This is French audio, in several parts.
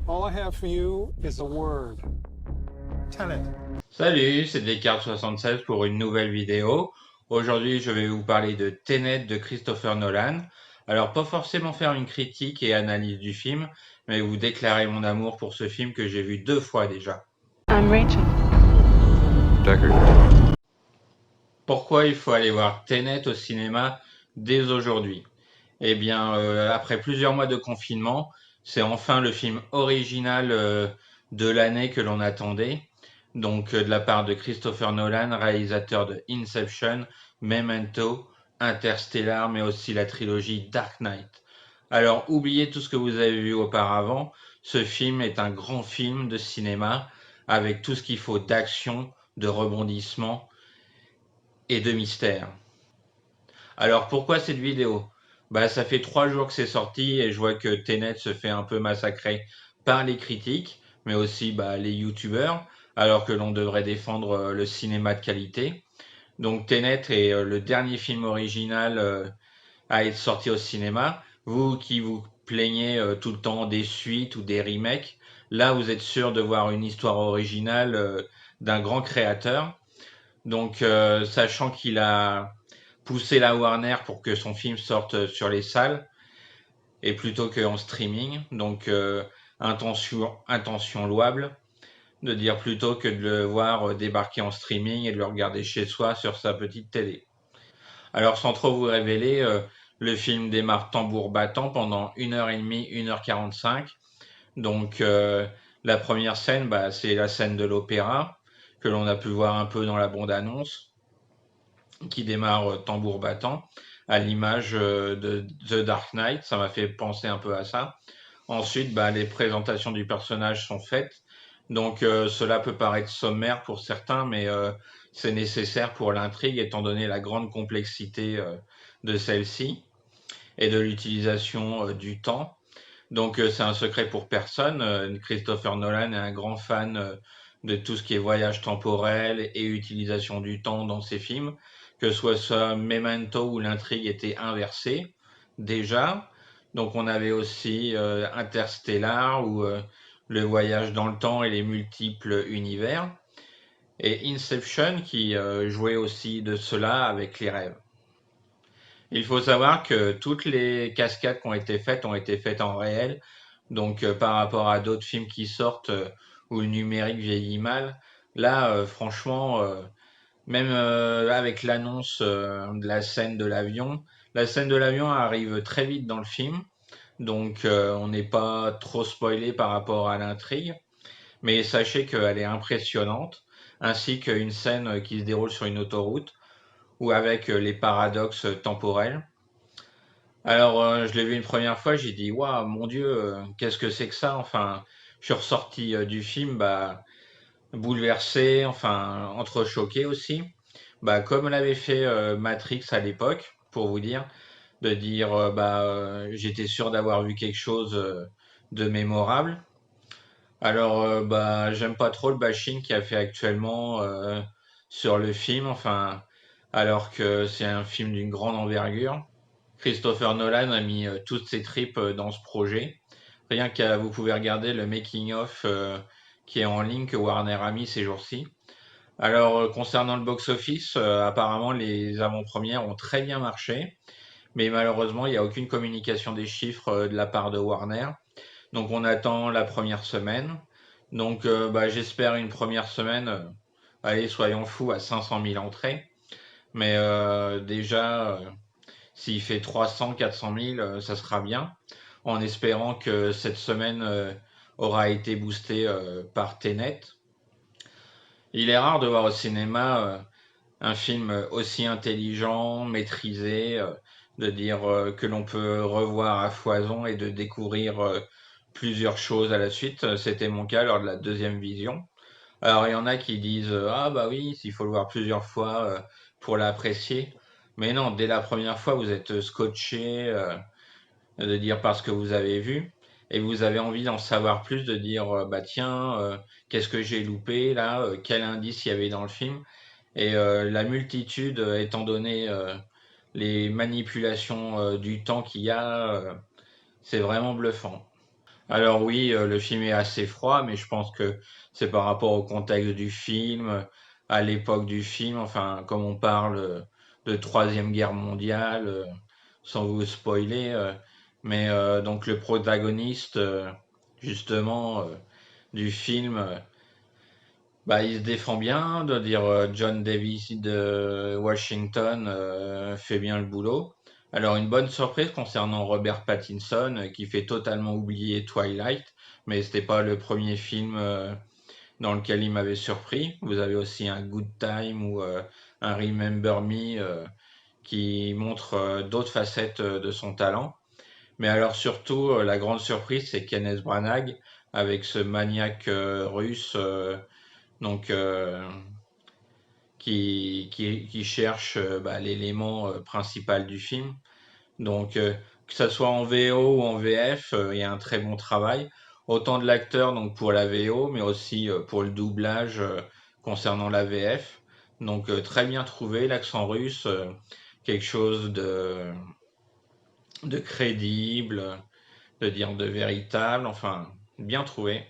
All I have for you is a word. Tenet. Salut, c'est Descartes76 pour une nouvelle vidéo. Aujourd'hui, je vais vous parler de Tenet de Christopher Nolan. Alors, pas forcément faire une critique et analyse du film, mais vous déclarer mon amour pour ce film que j'ai vu 2 fois déjà. I'm Rachel. Deckard. Pourquoi il faut aller voir Tenet au cinéma dès aujourd'hui? Eh bien, après plusieurs mois de confinement, c'est enfin le film original de l'année que l'on attendait. Donc, de la part de Christopher Nolan, réalisateur de Inception, Memento, Interstellar, mais aussi la trilogie Dark Knight. Alors, oubliez tout ce que vous avez vu auparavant. Ce film est un grand film de cinéma avec tout ce qu'il faut d'action, de rebondissement et de mystère. Alors pourquoi cette vidéo? Bah ça fait 3 jours que c'est sorti et je vois que Tenet se fait un peu massacrer par les critiques, mais aussi les youtubeurs, alors que l'on devrait défendre le cinéma de qualité. Donc Tenet est le dernier film original à être sorti au cinéma. Vous qui vous plaignez tout le temps des suites ou des remakes, là vous êtes sûr de voir une histoire originale d'un grand créateur. Donc sachant qu'il a pousser la Warner pour que son film sorte sur les salles et plutôt qu'en streaming. Donc intention louable de dire plutôt que de le voir débarquer en streaming et de le regarder chez soi sur sa petite télé. Alors sans trop vous révéler, le film démarre tambour battant pendant 1h30, 1h45. Donc la première scène, c'est la scène de l'opéra que l'on a pu voir un peu dans la bande-annonce, qui démarre tambour battant, à l'image de The Dark Knight. Ça m'a fait penser un peu à ça. Ensuite, les présentations du personnage sont faites. Donc cela peut paraître sommaire pour certains, mais c'est nécessaire pour l'intrigue étant donné la grande complexité de celle-ci et de l'utilisation du temps. Donc c'est un secret pour personne. Christopher Nolan est un grand fan de tout ce qui est voyage temporel et utilisation du temps dans ses films, que ce soit Memento où l'intrigue était inversée déjà. Donc on avait aussi Interstellar où le voyage dans le temps et les multiples univers. Et Inception qui jouait aussi de cela avec les rêves. Il faut savoir que toutes les cascades qui ont été faites en réel. Donc par rapport à d'autres films qui sortent où le numérique vieillit mal, là franchement, même avec l'annonce de la scène de l'avion arrive très vite dans le film. Donc on n'est pas trop spoilé par rapport à l'intrigue. Mais sachez qu'elle est impressionnante, ainsi qu'une scène qui se déroule sur une autoroute, ou avec les paradoxes temporels. Alors, je l'ai vu une première fois, j'ai dit, waouh, mon Dieu, qu'est-ce que c'est que ça? Enfin, je suis ressorti du film, bouleversé, enfin, entrechoqué aussi. Comme l'avait fait Matrix à l'époque, pour vous dire, de dire, j'étais sûr d'avoir vu quelque chose de mémorable. Alors, j'aime pas trop le bashing qu'il y a fait actuellement sur le film, enfin, alors que c'est un film d'une grande envergure. Christopher Nolan a mis toutes ses tripes dans ce projet. Rien qu'à vous pouvez regarder le making of qui est en ligne que Warner a mis ces jours-ci. Alors concernant le box-office, apparemment les avant-premières ont très bien marché, mais malheureusement il n'y a aucune communication des chiffres de la part de Warner. Donc on attend la première semaine. Donc j'espère une première semaine, allez soyons fous, à 500 000 entrées. Mais déjà s'il fait 300, 400 000, ça sera bien, en espérant que cette semaine aura été boostée par Tenet. Il est rare de voir au cinéma un film aussi intelligent, maîtrisé, de dire que l'on peut revoir à foison et de découvrir plusieurs choses à la suite. C'était mon cas lors de la deuxième vision. Alors il y en a qui disent ah bah oui, il faut le voir plusieurs fois pour l'apprécier. Mais non, dès la première fois, vous êtes scotché de dire parce que vous avez vu et vous avez envie d'en savoir plus, de dire tiens, qu'est-ce que j'ai loupé là, quel indice il y avait dans le film. Et la multitude, étant donné les manipulations du temps qu'il y a, c'est vraiment bluffant. Alors oui, le film est assez froid, mais je pense que c'est par rapport au contexte du film, à l'époque du film, enfin, comme on parle de Troisième Guerre mondiale, sans vous spoiler, mais donc le protagoniste, justement, du film, bah, il se défend bien, de dire John Davis de Washington fait bien le boulot. Alors une bonne surprise concernant Robert Pattinson qui fait totalement oublier Twilight, mais c'était pas le premier film dans lequel il m'avait surpris. Vous avez aussi un Good Time ou un Remember Me qui montre d'autres facettes de son talent. Mais alors surtout la grande surprise c'est Kenneth Branagh avec ce maniaque russe donc qui cherche bah, l'élément principal du film. Donc, que ça soit en VO ou en VF, il y a un très bon travail. Autant de l'acteur donc pour la VO, mais aussi pour le doublage concernant la VF. Donc, très bien trouvé, l'accent russe, quelque chose de crédible, de dire de véritable, enfin, bien trouvé.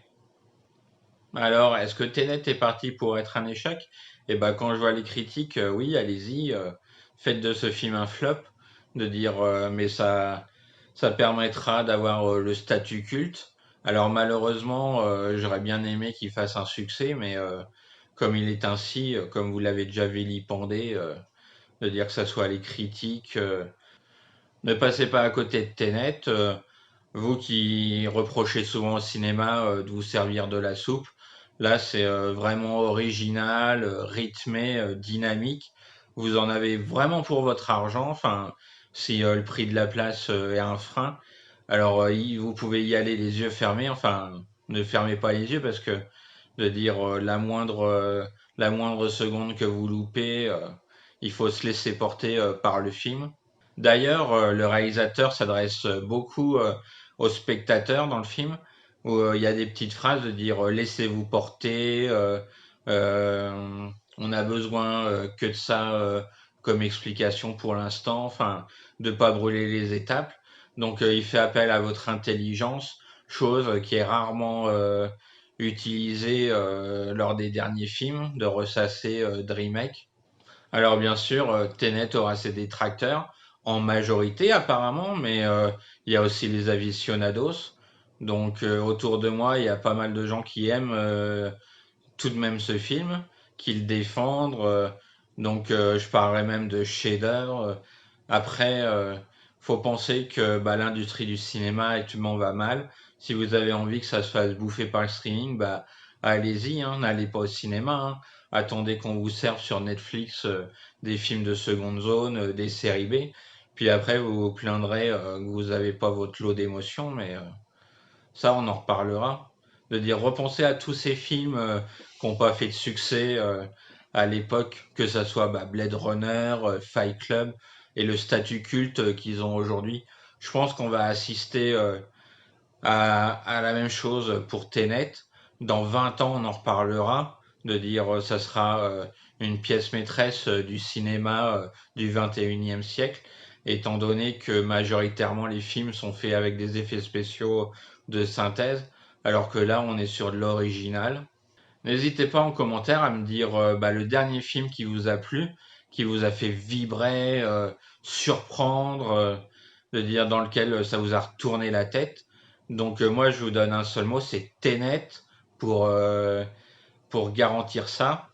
Alors, est-ce que Tenet est parti pour être un échec? Eh ben, quand je vois les critiques, oui, allez-y, faites de ce film un flop, de dire, mais ça permettra d'avoir le statut culte. Alors, malheureusement, j'aurais bien aimé qu'il fasse un succès, mais comme il est ainsi, comme vous l'avez déjà vilipendé, de dire que ça soit les critiques, ne passez pas à côté de Tenet. Vous qui reprochez souvent au cinéma de vous servir de la soupe, là c'est vraiment original, rythmé, dynamique. Vous en avez vraiment pour votre argent. Enfin, si le prix de la place est un frein, alors vous pouvez y aller les yeux fermés. Enfin, ne fermez pas les yeux parce que de dire la moindre seconde que vous loupez, il faut se laisser porter par le film. D'ailleurs, le réalisateur s'adresse beaucoup aux spectateurs dans le film, où il y a des petites phrases de dire laissez-vous porter, on a besoin que de ça comme explication pour l'instant, enfin, de pas brûler les étapes. Donc, il fait appel à votre intelligence, chose qui est rarement utilisée lors des derniers films, de ressasser, de remake. Alors bien sûr, Tenet aura ses détracteurs, en majorité apparemment, mais il y a aussi les aficionados. Donc autour de moi, il y a pas mal de gens qui aiment tout de même ce film, qui le défendent. Donc je parlerai même de chef-d'œuvre. Après, faut penser que bah, l'industrie du cinéma actuellement va mal. Si vous avez envie que ça se fasse bouffer par le streaming, bah allez-y, hein, n'allez pas au cinéma, hein. Attendez qu'on vous serve sur Netflix des films de seconde zone, des séries B. Puis après, vous vous plaindrez que vous n'avez pas votre lot d'émotions, mais ça, on en reparlera. De dire, repensez à tous ces films qui n'ont pas fait de succès à l'époque, que ça soit bah, Blade Runner, Fight Club et le statut culte qu'ils ont aujourd'hui. Je pense qu'on va assister à la même chose pour Tenet. Dans 20 ans, on en reparlera. De dire, ça sera une pièce maîtresse du cinéma du 21e siècle, étant donné que majoritairement les films sont faits avec des effets spéciaux de synthèse, alors que là, on est sur de l'original. N'hésitez pas en commentaire à me dire bah, le dernier film qui vous a plu, qui vous a fait vibrer, surprendre, de dire dans lequel ça vous a retourné la tête. Donc moi je vous donne un seul mot, c'est Tenet pour, euh, pour garantir ça.